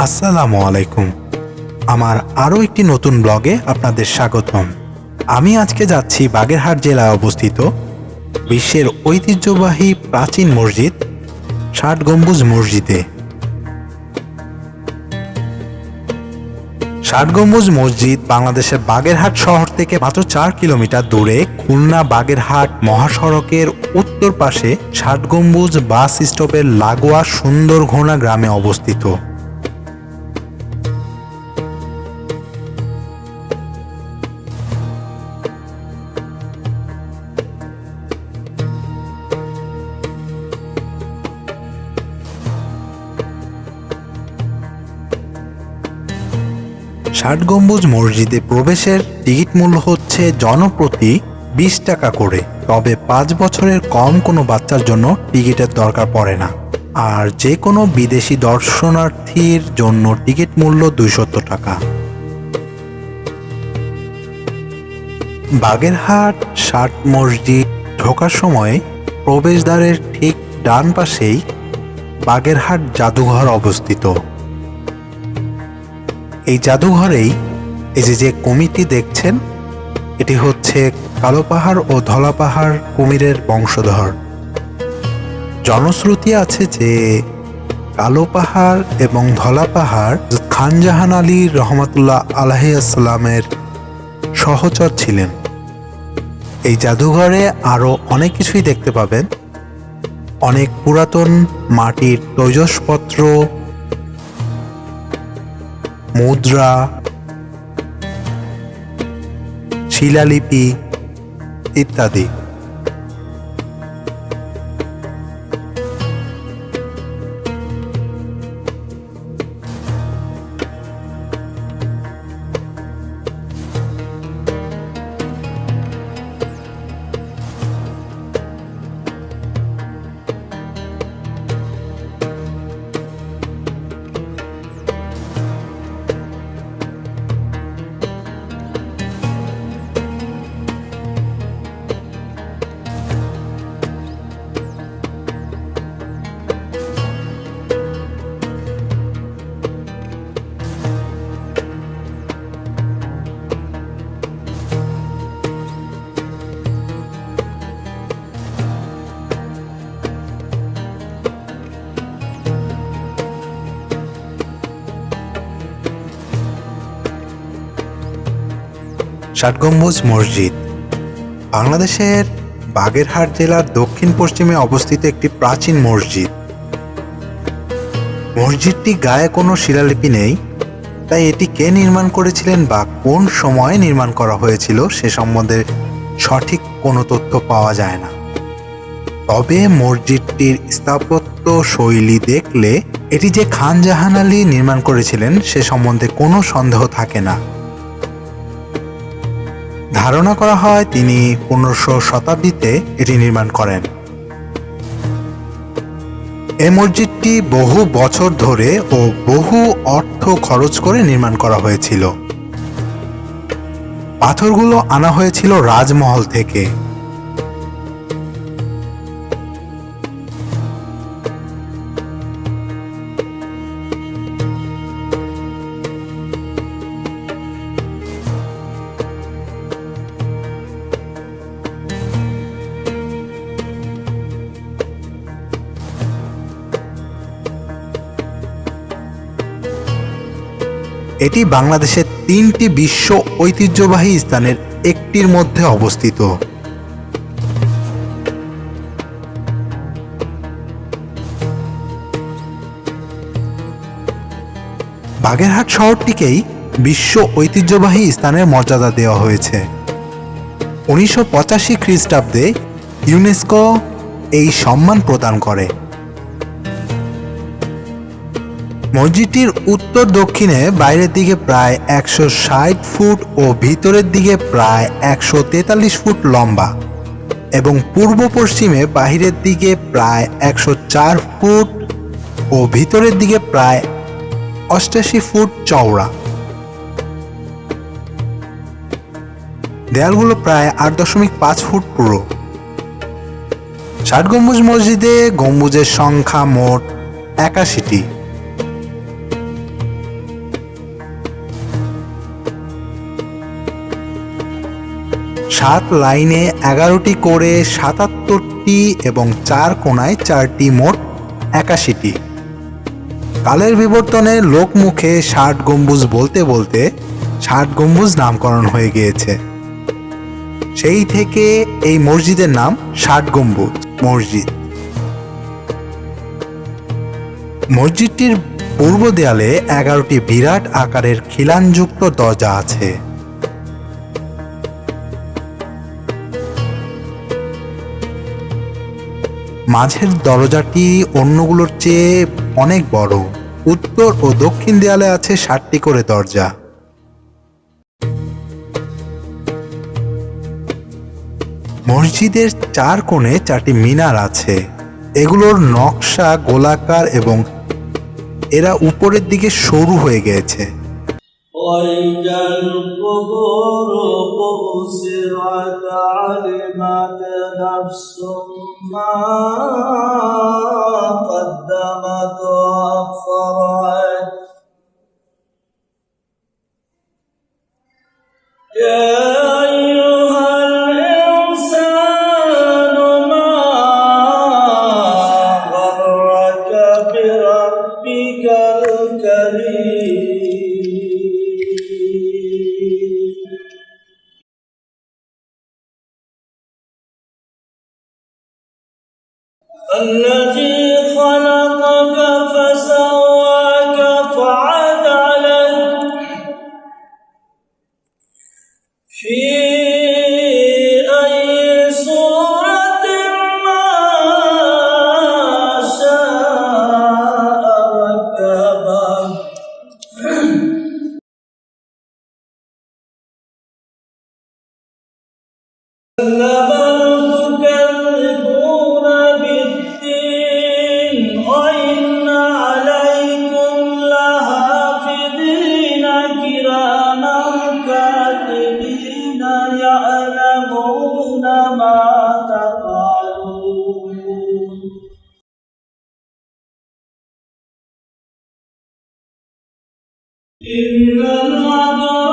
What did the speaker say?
আসসালামু আলাইকুম। আমার আরও একটি নতুন ব্লগে আপনাদের স্বাগতম। আমি আজকে যাচ্ছি বাগেরহাট জেলায় অবস্থিত বিশ্বের ঐতিহ্যবাহী প্রাচীন মসজিদ ষাট গম্বুজ মসজিদে। ষাট গম্বুজ মসজিদ বাংলাদেশের বাগেরহাট শহর থেকে মাত্র 4 কিলোমিটার দূরে খুলনা বাগেরহাট মহাসড়কের উত্তর পাশে ষাট গম্বুজ বাস স্টপের লাগোয়া সুন্দরঘোনা গ্রামে অবস্থিত। ষাট গম্বুজ মসজিদে প্রবেশের টিকিট মূল্য হচ্ছে জনপ্রতি 20 টাকা করে, তবে 5 বছরের কম কোনো বাচ্চার জন্য টিকিটের দরকার পড়ে না। আর যে কোনো বিদেশি দর্শনার্থীর জন্য টিকিট মূল্য 270 টাকা। বাগেরহাট ষাট মসজিদ ঢোকার সময় প্রবেশদ্বারের ঠিক ডান পাশেই বাগেরহাট জাদুঘর অবস্থিত। এই জাদুঘরেই এই যে কুমিরটি দেখছেন, এটি হচ্ছে কালো পাহাড় ও ধলা পাহাড় কুমিরের বংশধর। জনশ্রুতি আছে যে কালো পাহাড় এবং ধলা পাহাড় খান জাহান আলী রহমাতুল্লাহ আলাইহিসসালামের সহচর ছিলেন। এই জাদুঘরে আরও অনেক কিছুই দেখতে পাবেন, অনেক পুরাতন মাটির তৈজসপত্র, মুদ্রা, শিলালিপি ইত্যাদি। ষাট গম্বুজ মসজিদ বাংলাদেশের বাগেরহাট জেলার দক্ষিণ পশ্চিমে অবস্থিত একটি প্রাচীন মসজিদ। মসজিদটি গায়ে কোনো শিলালিপি নেই, তাই এটি কে নির্মাণ করেছিলেন বা কোন সময়ে নির্মাণ করা হয়েছিল সে সম্বন্ধে সঠিক কোনো তথ্য পাওয়া যায় না। তবে মসজিদটির স্থাপত্য শৈলী দেখলে এটি যে খান জাহান আলী নির্মাণ করেছিলেন সে সম্বন্ধে কোনো সন্দেহ থাকে না। ধারণা করা হয় তিনি 1500 শতাব্দীতে এটি নির্মাণ করেন। এই মসজিদটি বহু বছর ধরে ও বহু অর্থ খরচ করে নির্মাণ করা হয়েছিল। পাথরগুলো আনা হয়েছিল রাজমহল থেকে। এটি বাংলাদেশের 3টি বিশ্ব ঐতিহ্যবাহী স্থানের একটির মধ্যে অবস্থিত। বাগেরহাট শহরটিকেই বিশ্ব ঐতিহ্যবাহী স্থানের মর্যাদা দেওয়া হয়েছে। 1985 খ্রিস্টাব্দে ইউনেস্কো এই সম্মান প্রদান করে। মসজিদটির উত্তর দক্ষিণে বাইরের দিকে প্রায় 160 ফুট ও ভিতরের দিকে প্রায় 143 ফুট লম্বা এবং পূর্ব পশ্চিমে বাহিরের দিকে প্রায় 104 ফুট ও ভিতরের দিকে প্রায় 88 ফুট চওড়া। দেয়ালগুলো প্রায় 8.5 ফুট পুরো। ষাট গম্বুজ মসজিদে গম্বুজের সংখ্যা মোট 81টি। 7 লাইনে 11টি করে 77টি এবং 4 কোণায় 4টি, মোট 81টি। কালের বিবর্তনে লোকমুখে 60 গম্বুজ বলতে বলতে 60 গম্বুজ নামকরণ হয়ে গিয়েছে। সেই থেকে এই মসজিদের নাম 60 গম্বুজ মসজিদ। মসজিদটির পূর্ব দেয়ালে 11টি বিরাট আকারের খিলানযুক্ত দরজা আছে। মাঝের দরজাটি অন্যগুলোর চেয়ে অনেক বড়। উত্তর ও দক্ষিণ দেয়ালে আছে 7টি করে দরজা। মসজিদের 4 কোণে 4টি মিনার আছে। এগুলোর নকশা গোলাকার এবং এরা উপরের দিকে সরু হয়ে গেছে। الذي خلقك فسواك فعدلك في أي صورة ما شاء ركبك إن العذاب